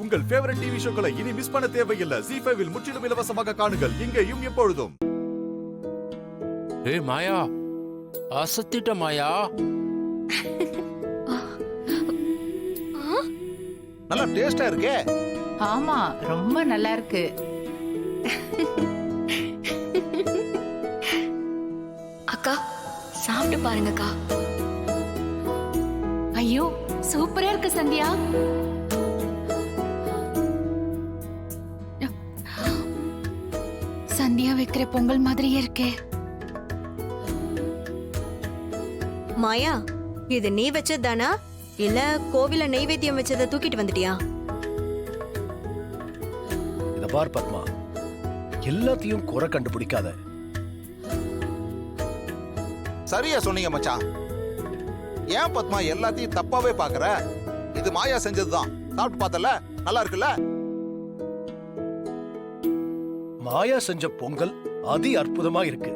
உங்கள் favourite TV ஷோக்களை இனி miss பண்ண தேவையில்லை. ZEE5 இல் முற்றிலும் இலவசமாக காணுங்கள். இங்கேயும் எப்பொழுதும். ஏய் மாயா, அசத்திட்ட மாயா. நல்லா டேஸ்டா இருக்கே. ஆமா, ரொம்ப நல்லா இருக்கு. அக்கா சாப்பிட்டு பாருங்கக்கா. ஐயோ, சூப்பரா இருக்கு சந்தியா. சந்தியா வைக்கிற பொங்கல் மாதிரியே இருக்கே. மாயா, இது நீ வச்சதுதானா இல்ல கோவில நெய்வேத்தியம் வச்சதை தூக்கிட்டு வந்துட்டியா? இத பார் பத்மா, எல்லாத்தையும் குறை கண்டுபிடிக்காத. சரியா சொன்னீங்க மச்சான். ஏன் பத்மா எல்லாத்தையும் தப்பாவே பாக்குற? இது மாயா செஞ்சதுதான். சாப்பிட்டு பார்த்தல, நல்லா இருக்குல்ல? மாயா செஞ்ச பொங்கல் அதி அற்புதமா இருக்கு.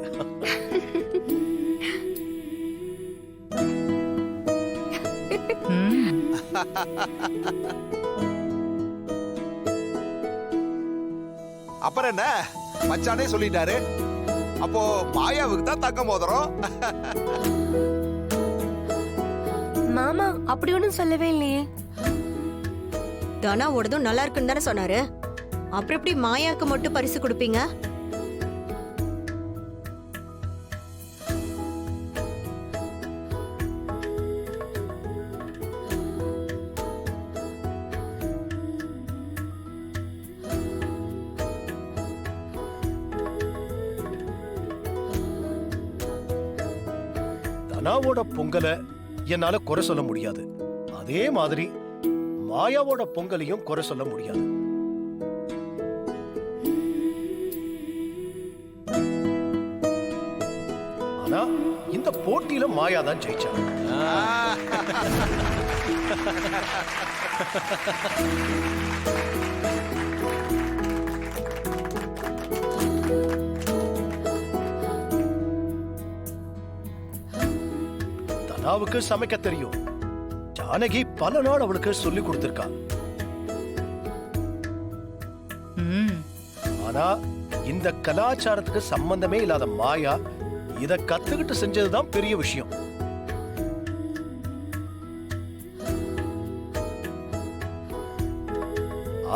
அப்புறம் என்ன, மச்சானே சொல்லிட்டாரு. அப்போ மாயாவுக்கு தான் தங்க மோதிரம். மாமா அப்படி ஒண்ணும் சொல்லவே இல்லையே. தனாவோடதும் நல்லா இருக்குன்னு தானே சொன்னாரு. அப்புறம் எப்படி மாயாக்கு மட்டும் பரிசு கொடுப்பீங்க? தனாவோட பொங்கலை என்னால குறை சொல்ல முடியாது. அதே மாதிரி மாயாவோட பொங்கலையும் குறை சொல்ல முடியாது. ஆனா இந்த போட்டியில மாயா தான் ஜெயிச்சா. தனாவுக்கு சமைக்க தெரியும். ஜானகி பல நாள் அவளுக்கு சொல்லி கொடுத்திருக்கா. ஆனா இந்த கலாச்சாரத்துக்கு சம்பந்தமே இல்லாத மாயா இத கத்துக்கிட்டு செஞ்சதுதான் பெரிய விஷயம்.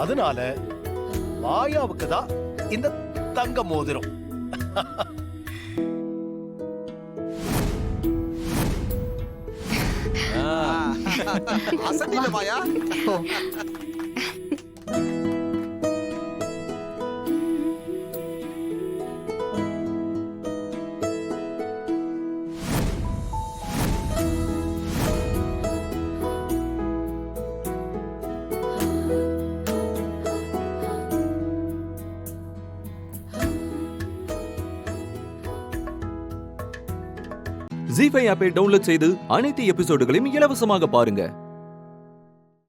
அதனால மாயாவுக்கு தான் இந்த தங்க மோதிரம். அசத்திட்ட மாயா. ZEE5 ஆப்பை டவுன்லோட் செய்து அனைத்து எபிசோடுகளையும் இலவசமாக பாருங்க.